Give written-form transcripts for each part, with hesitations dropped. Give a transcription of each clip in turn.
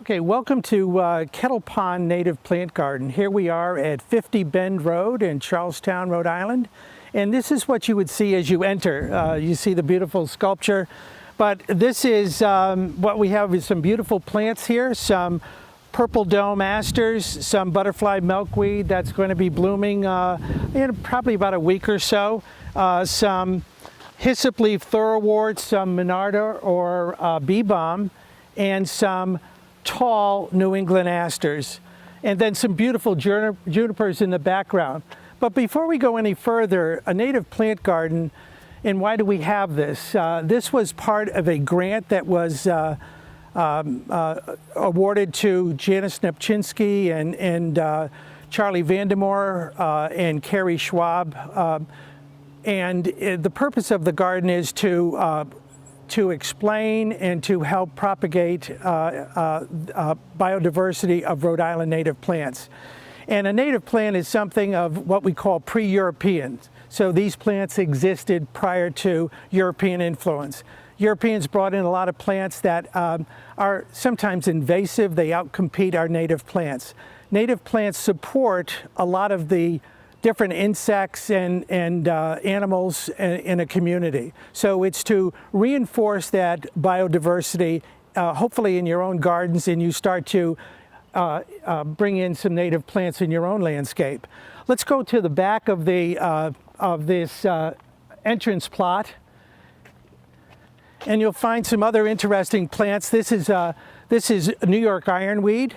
Okay, welcome to Kettle Pond Native Plant Garden. Here we are at 50 Bend Road in Charlestown, Rhode Island. And this is what you would see as you enter. You see the beautiful sculpture. But this is what we have is some beautiful plants here, some purple dome asters, some butterfly milkweed that's going to be blooming in probably about a week or so, some hyssop leaf thoroughwort, some monarda or bee balm, and some tall New England asters, and then some beautiful junipers in the background. But before we go any further, a native plant garden, and why do we have this? This was part of a grant that was awarded to Janice Nepczynski and Charlie Vandemore and Carrie Schwab. And the purpose of the garden is to explain and to help propagate biodiversity of Rhode Island native plants. And a native plant is something of what we call pre-European. So these plants existed prior to European influence. Europeans brought in a lot of plants that are sometimes invasive. They outcompete our native plants. Native plants support a lot of the different insects and animals in a community. So it's to reinforce that biodiversity, hopefully in your own gardens, and you start to bring in some native plants in your own landscape. Let's go to the back of this entrance plot, and you'll find some other interesting plants. This is New York ironweed.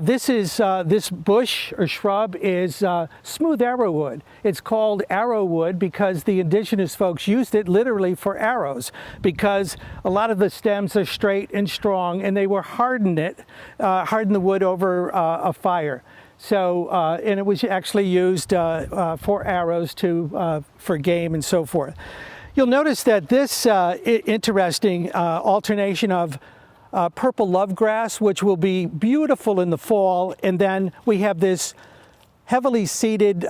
This bush or shrub is smooth arrowwood. It's called arrowwood because the indigenous folks used it literally for arrows, because a lot of the stems are straight and strong, and they were harden the wood over a fire. So, and it was actually used for arrows for game and so forth. You'll notice that this interesting alternation of purple lovegrass, which will be beautiful in the fall, and then we have this heavily seeded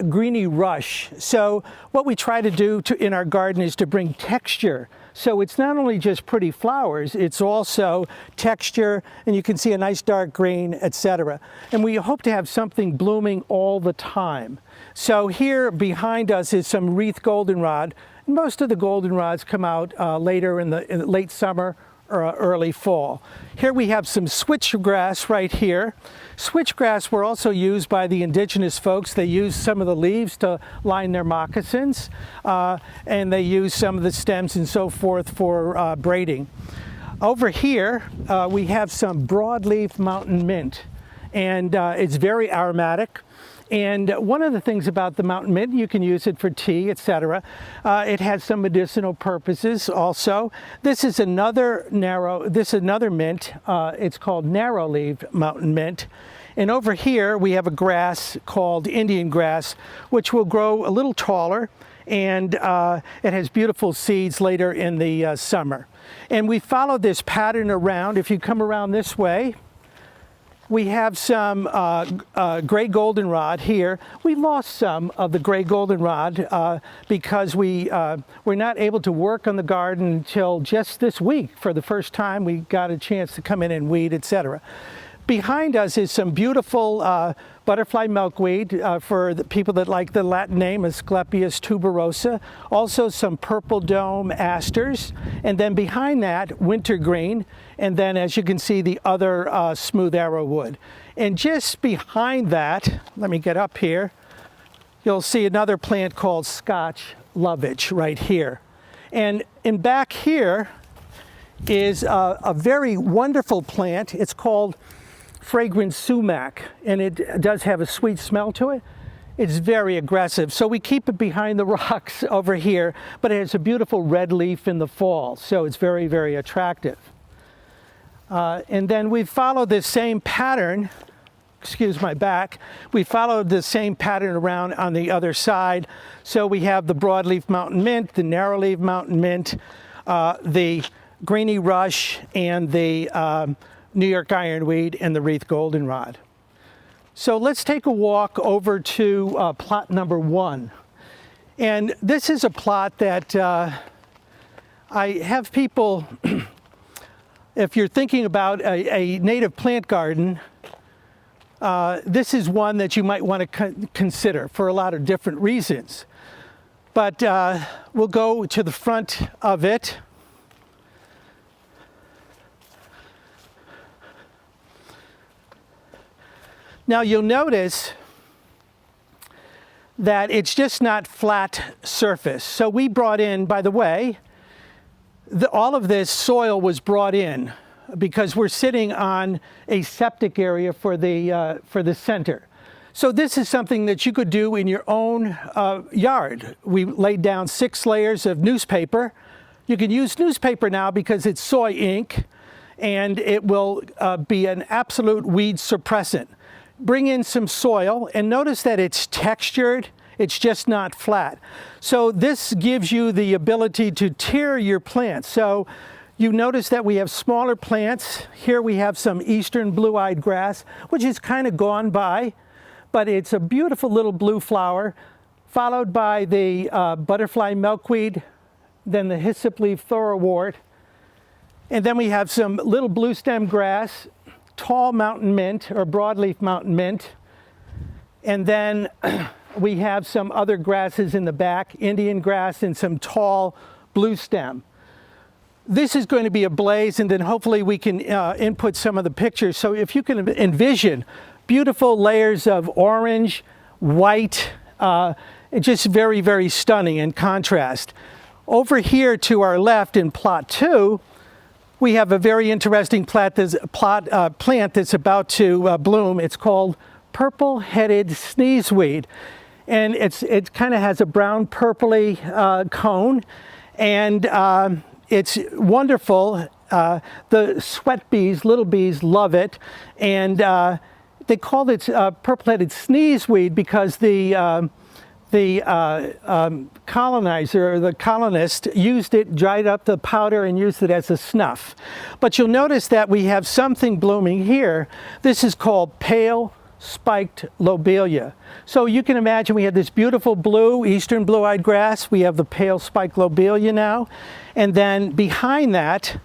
greeny rush. So what we try to do in our garden is to bring texture. So it's not only just pretty flowers, it's also texture, and you can see a nice dark green, etc. And we hope to have something blooming all the time. So here behind us is some wreath goldenrod. Most of the goldenrods come out later in the late summer or early fall. Here we have some switchgrass right here. Switchgrass were also used by the indigenous folks. They used some of the leaves to line their moccasins, and they used some of the stems and so forth for braiding. Over here, we have some broadleaf mountain mint, and it's very aromatic. And one of the things about the mountain mint, you can use it for tea, etc. It has some medicinal purposes also. This is another mint. It's called narrow-leaved mountain mint. And over here we have a grass called Indian grass, which will grow a little taller, and it has beautiful seeds later in the summer. And we follow this pattern around. If you come around this way, we have some gray goldenrod here. We lost some of the gray goldenrod because we're not able to work on the garden until just this week. For the first time, we got a chance to come in and weed, etc. Behind us is some beautiful butterfly milkweed for the people that like the Latin name, Asclepias tuberosa. Also some purple dome asters, and then behind that, wintergreen, and then as you can see, the other smooth arrowwood. And just behind that, let me get up here, you'll see another plant called Scotch lovage right here. And in back here is a very wonderful plant. It's called fragrant sumac, and it does have a sweet smell to it. It's very aggressive, so we keep it behind the rocks over here, but it has a beautiful red leaf in the fall, so it's very, very attractive. And then we follow this same pattern, excuse my back, we followed the same pattern around on the other side. So we have the broadleaf mountain mint, the narrowleaf mountain mint, the greeny rush, and the New York ironweed, and the wreath goldenrod. So let's take a walk over to plot number 1. And this is a plot that I have people if you're thinking about a native plant garden, this is one that you might want to consider for a lot of different reasons. But we'll go to the front of it. Now you'll notice that it's just not flat surface. So we brought in, by the way, all of this soil was brought in because we're sitting on a septic area for the center. So this is something that you could do in your own yard. We laid down 6 layers of newspaper. You can use newspaper now because it's soy ink, and it will be an absolute weed suppressant. Bring in some soil, and notice that it's textured. It's just not flat. So this gives you the ability to tier your plants. So you notice that we have smaller plants. Here we have some eastern blue-eyed grass, which is kind of gone by, but it's a beautiful little blue flower, followed by the butterfly milkweed, then the hyssop leaf thoroughwort, and then we have some little blue stem grass, tall mountain mint or broadleaf mountain mint, and then we have some other grasses in the back, Indian grass and some tall blue stem. This is going to be a blaze, and then hopefully we can input some of the pictures. So if you can envision beautiful layers of orange, white, just very, very stunning in contrast. Over here to our left in plot 2, we have a very interesting plant that's about to bloom. It's called purple-headed sneezeweed. And it kind of has a brown purpley cone, and it's wonderful. The sweat bees, little bees, love it, and they called it purple-headed sneezeweed because the colonizer, or the colonist, used it, dried up the powder, and used it as a snuff. But you'll notice that we have something blooming here. This is called pale spiked lobelia. So you can imagine we have this beautiful blue, eastern blue-eyed grass. We have the pale spiked lobelia now. And then behind that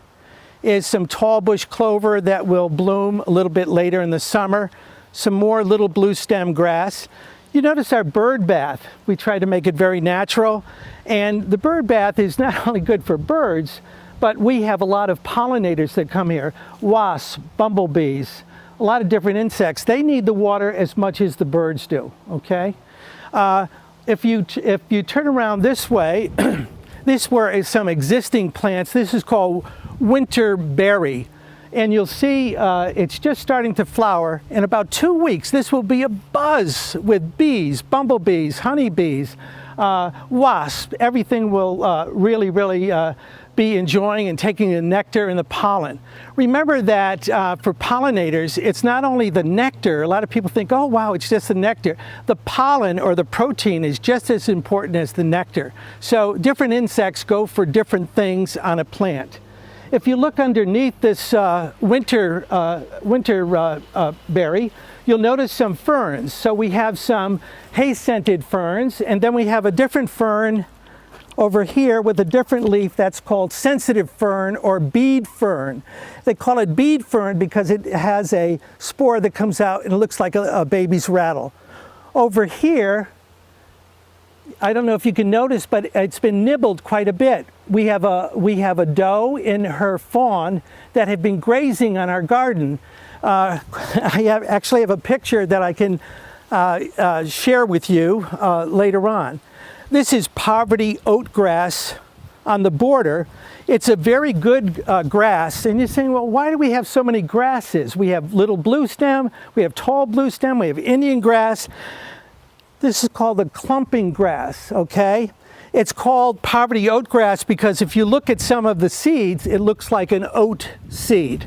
is some tall bush clover that will bloom a little bit later in the summer. Some more little blue stem grass. You notice our bird bath. We try to make it very natural. And the bird bath is not only good for birds, but we have a lot of pollinators that come here. Wasps, bumblebees, a lot of different insects. They need the water as much as the birds do, okay? If you turn around this way, this is some existing plants. This is called winter berry. And you'll see it's just starting to flower. In about 2 weeks, this will be abuzz with bees, bumblebees, honeybees, wasps. Everything will really be enjoying and taking the nectar and the pollen. Remember that for pollinators, it's not only the nectar. A lot of people think, oh wow, it's just the nectar. The pollen, or the protein, is just as important as the nectar. So different insects go for different things on a plant. If you look underneath this winter berry, you'll notice some ferns. So we have some hay-scented ferns, and then we have a different fern over here with a different leaf that's called sensitive fern or bead fern. They call it bead fern because it has a spore that comes out and it looks like a baby's rattle. Over here, I don't know if you can notice, but it's been nibbled quite a bit. We have a doe and her fawn that have been grazing on our garden. I actually have a picture that I can share with you later on. This is poverty oatgrass on the border. It's a very good grass, and you're saying, well, why do we have so many grasses? We have little blue stem, we have tall blue stem, we have Indian grass. This is called the clumping grass, okay? It's called poverty oatgrass because if you look at some of the seeds, it looks like an oat seed.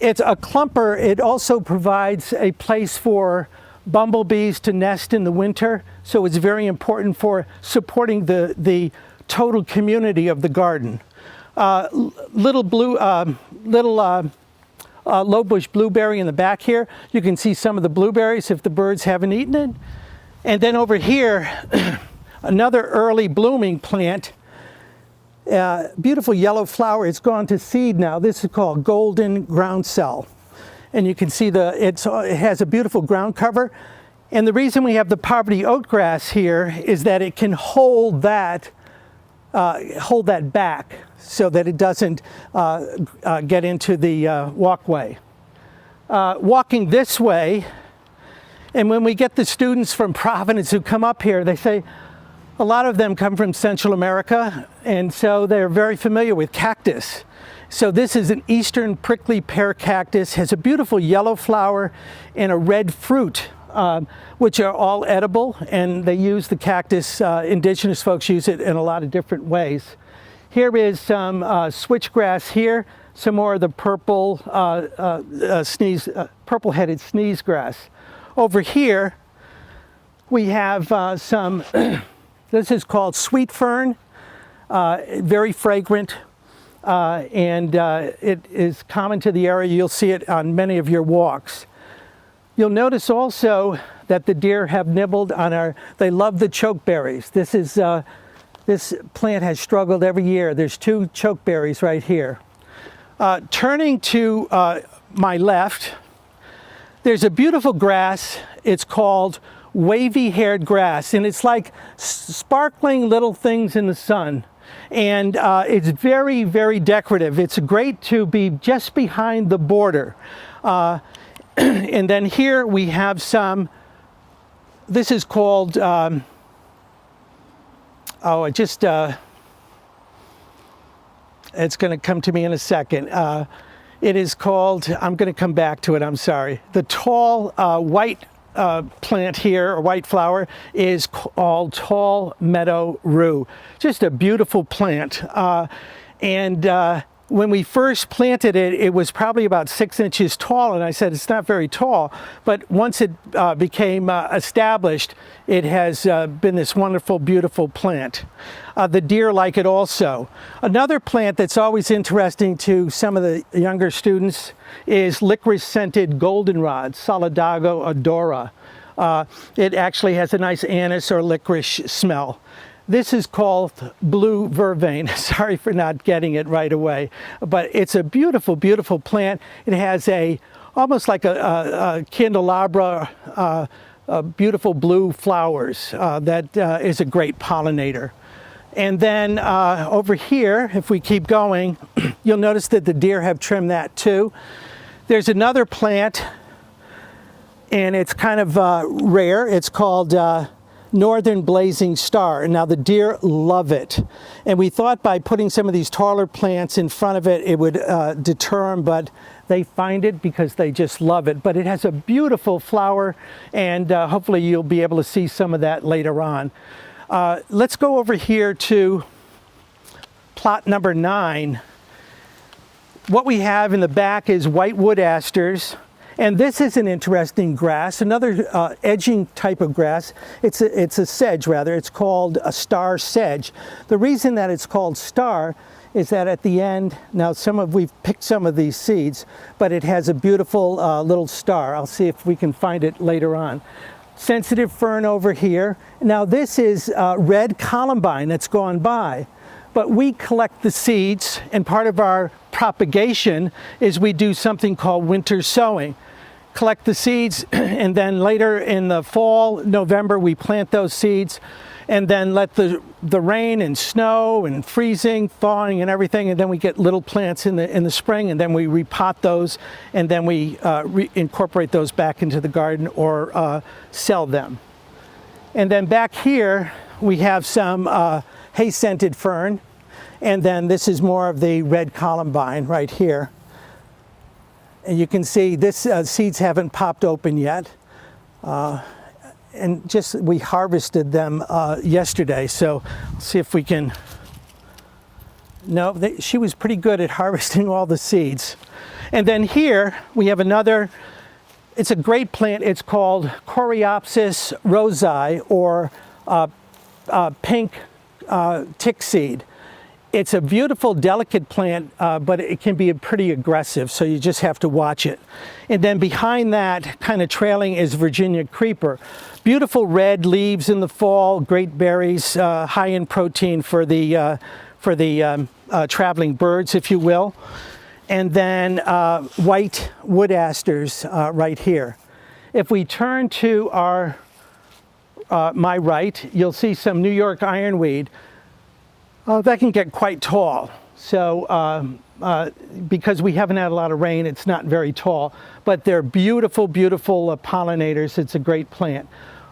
It's a clumper. It also provides a place for bumblebees to nest in the winter, so it's very important for supporting the total community of the garden. Little low bush blueberry in the back here. You can see some of the blueberries if the birds haven't eaten it. And then over here, another early blooming plant. Beautiful yellow flower. It's gone to seed now. This is called golden groundsel. And you can see it has a beautiful ground cover. And the reason we have the poverty oatgrass here is that it can hold that back so that it doesn't get into the walkway. Walking this way, and when we get the students from Providence who come up here, they say a lot of them come from Central America, and so they're very familiar with cactus. So this is an eastern prickly pear cactus, has a beautiful yellow flower and a red fruit, which are all edible, and they use the cactus, indigenous folks use it in a lot of different ways. Here is some switchgrass here, some more of the purple purple-headed sneeze grass. Over here we have some, this is called sweet fern, very fragrant, and it is common to the area. You'll see it on many of your walks. You'll notice also that the deer have nibbled on they love the chokeberries. This plant has struggled every year. There's 2 chokeberries right here. Turning to my left, there's a beautiful grass. It's called wavy-haired grass, and it's like sparkling little things in the sun. And it's very, very decorative. It's great to be just behind the border. And then here we have some, this is called, it's going to come to me in a second. It is called, I'm going to come back to it, I'm sorry. The tall white plant here, or white flower, is called tall meadow rue. Just a beautiful plant. When we first planted it, it was probably about 6 inches tall, and I said it's not very tall, but once it became established, it has been this wonderful, beautiful plant. The deer like it also. Another plant that's always interesting to some of the younger students is licorice-scented goldenrod, Solidago odora. It actually has a nice anise or licorice smell. This is called blue vervain. Sorry for not getting it right away, but it's a beautiful, beautiful plant. It has almost like a candelabra, beautiful blue flowers that is a great pollinator. And then over here, if we keep going, you'll notice that the deer have trimmed that too. There's another plant, and it's kind of rare. It's called Northern Blazing Star. Now the deer love it, and we thought by putting some of these taller plants in front of it, it would deter them, but they find it because they just love it. But it has a beautiful flower, and hopefully you'll be able to see some of that later on. Let's go over here to plot number 9. What we have in the back is whitewood asters. And this is an interesting grass, another edging type of grass. It's a sedge, rather. It's called a star sedge. The reason that it's called star is that at the end, now we've picked some of these seeds, but it has a beautiful little star. I'll see if we can find it later on. Sensitive fern over here. Now this is red columbine that's gone by. But we collect the seeds, and part of our propagation is we do something called winter sowing. Collect the seeds, and then later in the fall, November, we plant those seeds, and then let the rain and snow and freezing, thawing and everything, and then we get little plants in the spring, and then we repot those, and then we incorporate those back into the garden or sell them. And then back here, we have some hay-scented fern, and then this is more of the red columbine right here. And you can see this seeds haven't popped open yet. And we harvested them yesterday, so let's see if we can. No, she was pretty good at harvesting all the seeds. And then here we have another, it's a great plant. It's called Coreopsis rosei, or pink tick seed. It's a beautiful, delicate plant, but it can be pretty aggressive, so you just have to watch it. And then behind that, kind of trailing, is Virginia creeper. Beautiful red leaves in the fall, great berries, high in protein for the for the traveling birds, if you will. And then white wood asters right here. If we turn to our my right, you'll see some New York ironweed. That can get quite tall. So because we haven't had a lot of rain, it's not very tall, but they're beautiful, beautiful pollinators. It's a great plant.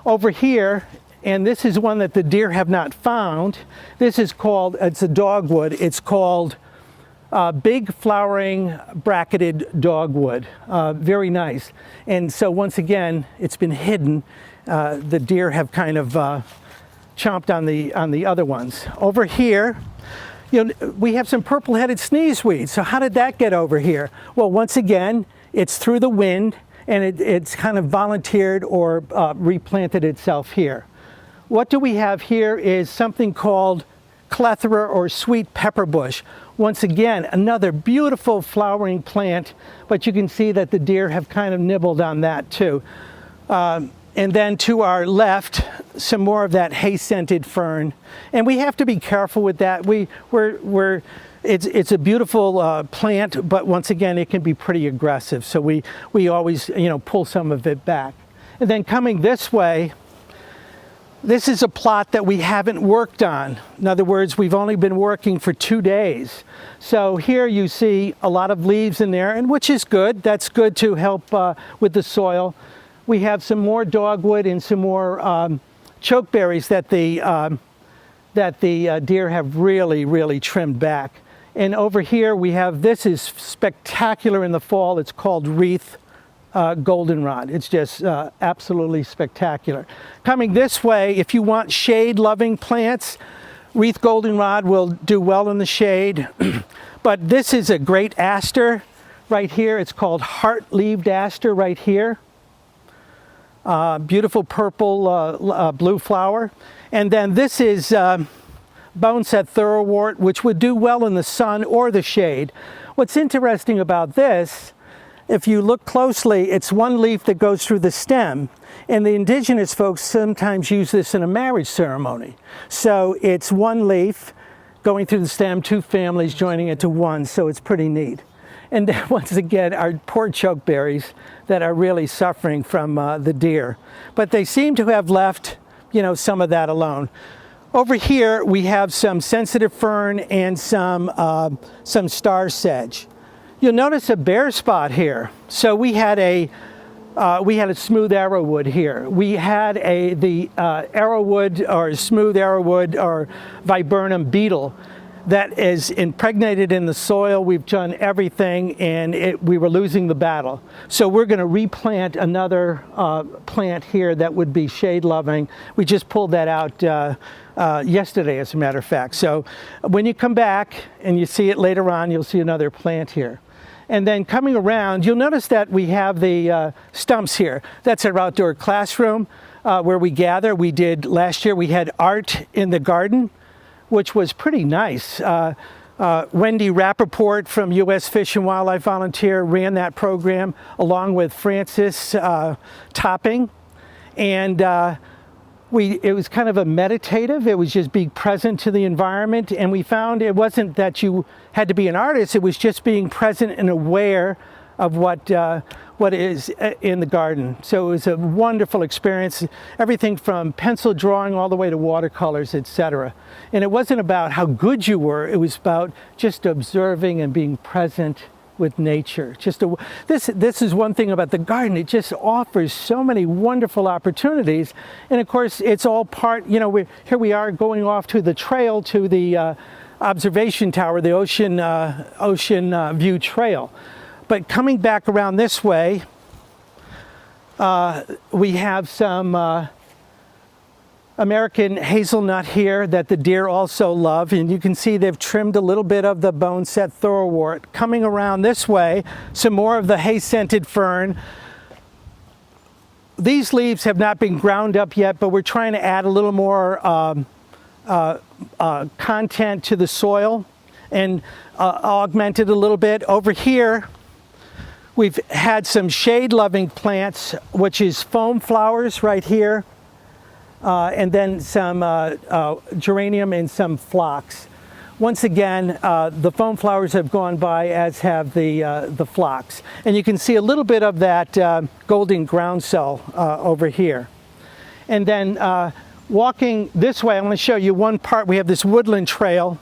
Over here, and this is one that the deer have not found, this is called, it's a dogwood, it's called big flowering bracketed dogwood. Very nice. And so once again, it's been hidden. The deer have kind of chomped on the other ones. Over here, you know, we have some purple-headed sneezeweed. So how did that get over here? Well, once again, it's through the wind, and it's kind of volunteered or replanted itself here. What do we have here is something called clethra or sweet pepper bush. Once again, another beautiful flowering plant, but you can see that the deer have kind of nibbled on that too. And then to our left, some more of that hay-scented fern. And we have to be careful with that. It's a beautiful plant, but once again, it can be pretty aggressive. So we always, you know, pull some of it back. And then coming this way, this is a plot that we haven't worked on. In other words, we've only been working for 2 days. So here you see a lot of leaves in there, and which is good. That's good to help with the soil. We have some more dogwood and some more chokeberries that the deer have really trimmed back. And over here we have, this is spectacular in the fall. It's called wreath goldenrod. It's just absolutely spectacular. Coming this way, if you want shade-loving plants, wreath goldenrod will do well in the shade. But this is a great aster right here. It's called heart-leaved aster right here. Beautiful purple blue flower. And then this is boneset thoroughwort, which would do well in the sun or the shade. What's interesting about this, if you look closely, it's one leaf that goes through the stem. And the indigenous folks sometimes use this in a marriage ceremony. So it's one leaf going through the stem, two families joining it to one, so it's pretty neat. And then once again, our poor chokeberries that are really suffering from the deer. But they seem to have left, you know, some of that alone. Over here, we have some sensitive fern and some star sedge. You'll notice a bare spot here. So we had a smooth arrowwood here. We had the arrowwood or smooth arrowwood or viburnum beetle that is impregnated in the soil. We've done everything, and we were losing the battle. So we're going to replant another plant here that would be shade-loving. We just pulled that out yesterday, as a matter of fact. So when you come back and you see it later on, you'll see another plant here. And then coming around, you'll notice that we have the stumps here. That's our outdoor classroom where we gather. We did, last year, we had art in the garden, which was pretty nice. Wendy Rappaport from U.S. Fish and Wildlife Volunteer ran that program along with Francis Topping. And it was kind of a meditative, it was just being present to the environment. And we found it wasn't that you had to be an artist, it was just being present and aware of what is in the garden. So it was a wonderful experience, everything from pencil drawing all the way to watercolors, etc. And it wasn't about how good you were, it was about just observing and being present with nature. This is one thing about the garden, it just offers so many wonderful opportunities. And of course, it's all part, you know, here we are going off to the trail to the observation tower, the Ocean View Trail. But coming back around this way, we have some American hazelnut here that the deer also love. And you can see they've trimmed a little bit of the boneset thoroughwort. Coming around this way, some more of the hay-scented fern. These leaves have not been ground up yet, but we're trying to add a little more content to the soil and augment it a little bit. Over here, we've had some shade-loving plants, which is foam flowers right here, and then some geranium and some phlox. once again, the foam flowers have gone by, as have the phlox. And you can see a little bit of that golden groundsel over here. And then walking this way, I'm going to show you one part. We have this woodland trail.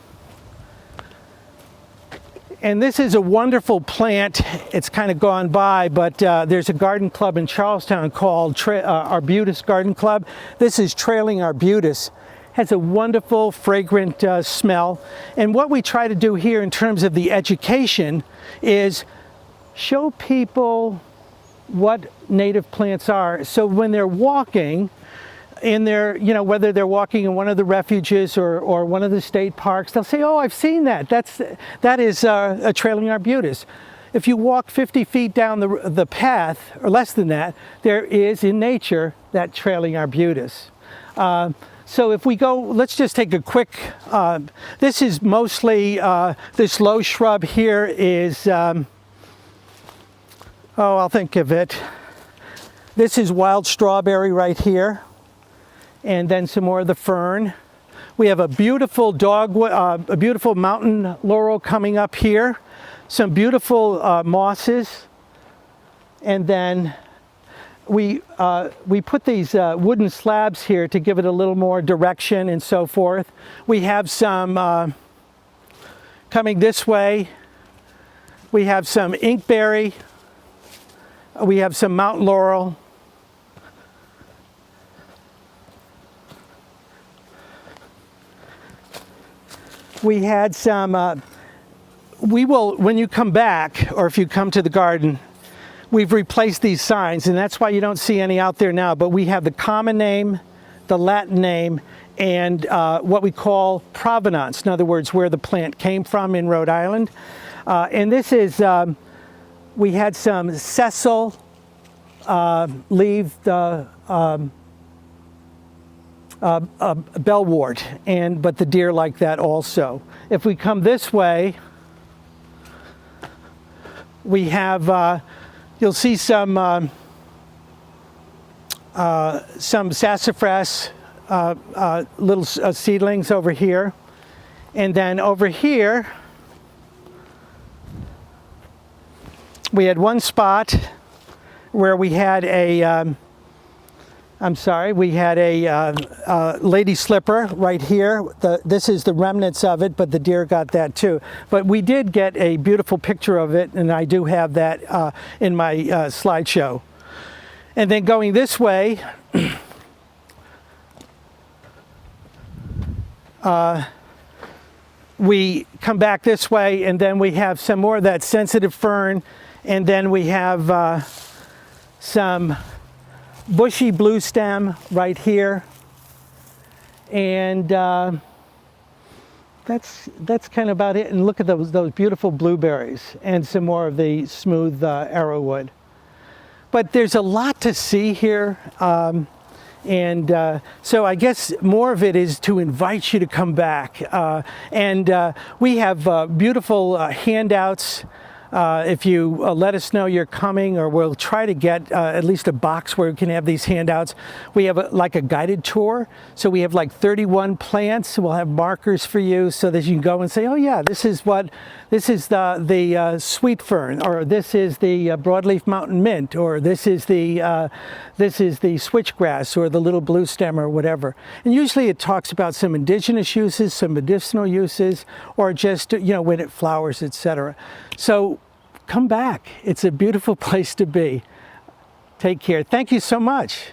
And this is a wonderful plant. It's kind of gone by, but there's a garden club in Charlestown called Arbutus Garden Club. This is trailing arbutus. Has a wonderful, fragrant smell. And what we try to do here in terms of the education is show people what native plants are. So when they're walking in their, whether they're walking in one of the refuges or one of the state parks, they'll say, oh, I've seen that. That is a trailing arbutus. If you walk 50 feet down the path, or less than that, there is in nature that trailing arbutus. So if we go, let's just take a quick, this is mostly, this low shrub here is, I'll think of it. This is wild strawberry right here. And then some more of the fern. We have a beautiful a beautiful mountain laurel coming up here. Some beautiful mosses. And then we put these wooden slabs here to give it a little more direction and so forth. We have some coming this way. We have some inkberry. We have some mountain laurel. We had some, we will, when you come back, or if you come to the garden, we've replaced these signs, and that's why you don't see any out there now, but we have the common name, the Latin name, and what we call provenance, in other words, where the plant came from in Rhode Island. And this is, we had some sessile leave the bellwort, but the deer like that also. If we come this way, we have, you'll see some sassafras little seedlings over here. And then over here, we had one spot where we had a we had a lady slipper right here. This is the remnants of it, but the deer got that too. But we did get a beautiful picture of it, and I do have that in my slideshow. And then going this way, we come back this way, and then we have some more of that sensitive fern, and then we have some bushy blue stem right here, and that's kind of about it. And look at those beautiful blueberries and some more of the smooth arrowwood. But there's a lot to see here, and so I guess more of it is to invite you to come back. And we have beautiful handouts. If you let us know you're coming, or we'll try to get at least a box where we can have these handouts. We have like a guided tour. So we have like 31 plants. We'll have markers for you so that you can go and say, oh yeah, this is the sweet fern, or this is the broadleaf mountain mint, or this is the switchgrass, or the little blue stem, or whatever. And usually it talks about some indigenous uses, some medicinal uses, or just, when it flowers, etc. So come back. It's a beautiful place to be. Take care. Thank you so much.